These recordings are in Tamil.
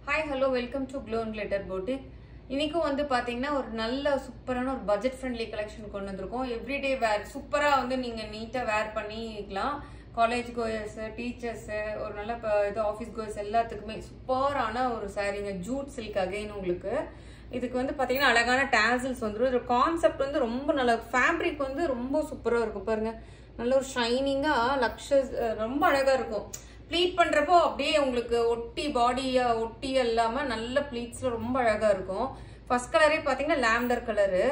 Hi, hello, welcome to Glow and Glitter Boutique. இன்னைக்கு வந்து பாத்தீங்கன்னா ஒரு நல்ல சூப்பரான ஒரு பட்ஜெட் ஃப்ரெண்ட்லி கலெக்ஷன் கொண்டு வந்திருக்கோம். எவ்ரிடே வேர் சூப்பரா வந்து நீங்க நீட்டா வேர் பண்ணிக்கலாம். காலேஜ் கோயர்ஸ், டீச்சர்ஸ், ஒரு நல்ல இது ஆபீஸ் கோயர்ஸ் எல்லாத்துக்குமே சூப்பரான ஒரு சாரீங்க. ஜூட் சில்க் அகைன் உங்களுக்கு. இதுக்கு வந்து பாத்தீங்கன்னா அழகான டாசல்ஸ் வந்துரும். இது கான்செப்ட் வந்து ரொம்ப நல்ல ஃபேப்ரிக் வந்து ரொம்ப சூப்பரா இருக்கும் பாருங்க. நல்ல ஒரு ஷைனிங்கா லக்ஷஸ் ரொம்ப அழகா இருக்கும். ப்ளீட் பண்றப்போ அப்படியே உங்களுக்கு ஒட்டி பாடியா ஒட்டி இல்லாம நல்ல ப்ளீட்ஸ்ல ரொம்ப அழகா இருக்கும். ஃபர்ஸ்ட் கலரே பாத்தீங்கன்னா லாவெண்டர் கலரு.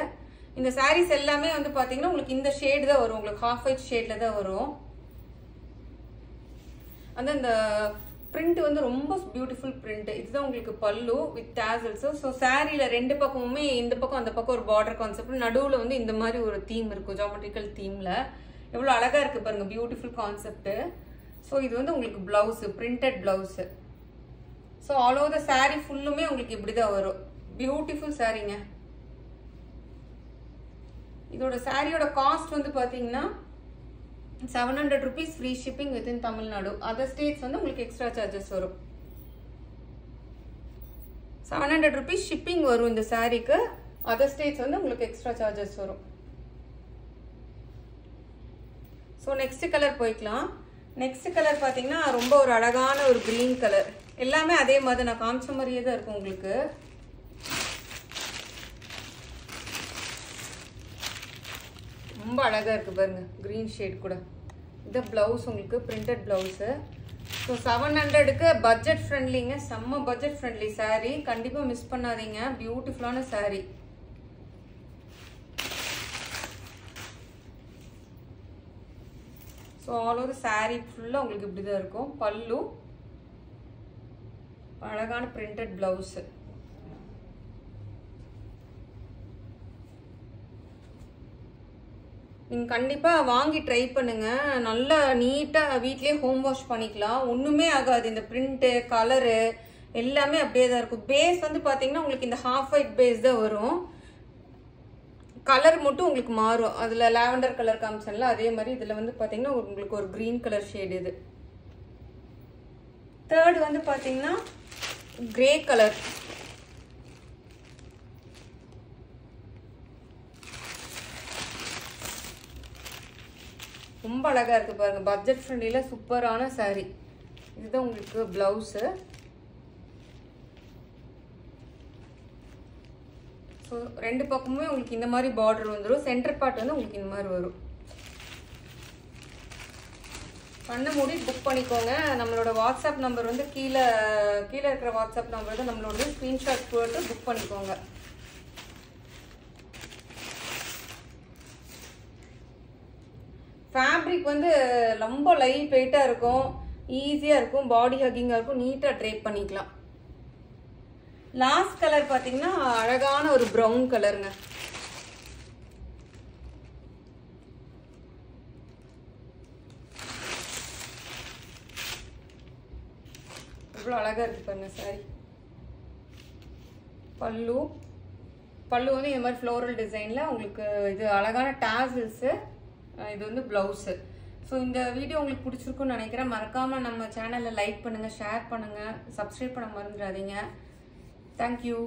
இந்த சாரீஸ் எல்லாமே வந்து பாத்தீங்கன்னா உங்களுக்கு இந்த ஷேட் தான் வரும். உங்களுக்கு ஹாஃப் ஒயிட் ஷேட்ல தான் வரும். அந்த பிரிண்ட் வந்து ரொம்ப பியூட்டிஃபுல் பிரிண்ட். இதுதான் உங்களுக்கு பல்லு வித் டாசல்ஸ். ஸோ சாரீல ரெண்டு பக்கமுமே இந்த பக்கம் அந்த பக்கம் ஒரு பார்டர் கான்செப்ட், நடுவுல வந்து இந்த மாதிரி ஒரு தீம் இருக்கும், ஜியோமெட்ரிக்கல் தீம்ல. எவ்வளவு அழகா இருக்கு பாருங்க, பியூட்டிஃபுல் கான்செப்ட். ஸோ இது வந்து உங்களுக்கு blouse, printed blouse. So all over the sari ஃபுல்லுமே உங்களுக்கு இப்படிதான் வரும். பியூட்டிஃபுல் சாரீங்க. இதோட சாரியோட காஸ்ட் வந்து பாத்தீங்கன்னா 700 rupees free shipping within Tamil Nadu. Other states வந்து உங்களுக்கு எக்ஸ்ட்ரா சார்ஜஸ் வரும். 700 rupees ஷிப்பிங் வரும் இந்த சாரிக்கு. அதர் ஸ்டேட்ஸ் வந்து உங்களுக்கு எக்ஸ்ட்ரா சார்ஜஸ் வரும். ஸோ நெக்ஸ்ட் கலர் போய்க்கலாம். நெக்ஸ்ட் கலர் பாத்தீங்கன்னா ரொம்ப ஒரு அழகான ஒரு கிரீன் கலர். எல்லாமே அதே மாதிரி நான் காமிச்ச மாதிரியே தான் இருக்கும் உங்களுக்கு. ரொம்ப அழகா இருக்கு பாருங்க, கிரீன் ஷேட் கூட. இந்த பிளவுஸ் உங்களுக்கு பிரிண்டட் பிளவுஸ். ஸோ 700க்கு பட்ஜெட் ஃப்ரெண்ட்லிங்க, செம்ம பட்ஜெட் ஃப்ரெண்ட்லி சாரீ. கண்டிப்பா மிஸ் பண்ணாதீங்க, பியூட்டிஃபுல்லான sari. So all over sari ஃபுல்லாக உங்களுக்கு இப்படி தான் இருக்கும். பல்லு, அழகான பிரிண்டட் பிளவுஸ். நீங்கள் கண்டிப்பாக வாங்கி ட்ரை பண்ணுங்க. நல்லா நீட்டாக வீட்லேயே ஹோம் வாஷ் பண்ணிக்கலாம், ஒன்றுமே ஆகாது. இந்த பிரிண்ட்டு கலரு எல்லாமே அப்படியே தான் இருக்கும். பேஸ் வந்து பார்த்தீங்கன்னா உங்களுக்கு இந்த ஹாஃப் ஒயிட் பேஸ் தான் வரும். கலர் மட்டும் உங்களுக்கு மாறும். அதுல லாவெண்டர் கலர் காமிச்சன்ல அதே மாதிரி இதுல வந்து பாத்தீங்கன்னா உங்களுக்கு ஒரு கிரீன் கலர் ஷேட். இது தேர்ட் வந்து பாத்தீங்கன்னா கிரே கலர். ரொம்ப அழகா இருக்கு பாருங்க, பட்ஜெட் ஃப்ரெண்ட்லில சூப்பரான சாரி. இதுதான் உங்களுக்கு பிளவுஸ். ஸோ ரெண்டு பக்கமுமே உங்களுக்கு இந்த மாதிரி பார்டர் வந்துடும். சென்டர் பார்ட் வந்து உங்களுக்கு இந்த மாதிரி வரும். பண்ண மூடி புக் பண்ணிக்கோங்க. நம்மளோட வாட்ஸ்அப் நம்பர் வந்து கீழே இருக்கிற வாட்ஸ்அப் நம்பர் தான் நம்மளோட ஸ்க்ரீன்ஷாட் போட்டு புக் பண்ணிக்கோங்க. ஃபேப்ரிக் வந்து ரொம்ப லைட் வெயிட்டாக இருக்கும், ஈஸியாக இருக்கும், பாடி ஹக்கிங்காக இருக்கும், நீட்டாக ட்ரேப் பண்ணிக்கலாம். லாஸ்ட் கலர் பாத்தீங்கன்னா அழகான ஒரு பிரவுன் கலருங்க. இவ்வளவு அழகா இருக்கு பாருங்க சாரி. பல்லு வந்து இந்த மாதிரி ஃப்ளோரல் டிசைன்ல உங்களுக்கு இது அழகான டாசல்ஸ். இது வந்து பிளவுஸ். ஸோ இந்த வீடியோ உங்களுக்கு பிடிச்சிருக்குன்னு நினைக்கிறேன். மறக்காம நம்ம சேனலை லைக் பண்ணுங்க, ஷேர் பண்ணுங்க, சப்ஸ்கிரைப் பண்ண மறந்துடாதீங்க. Thank you.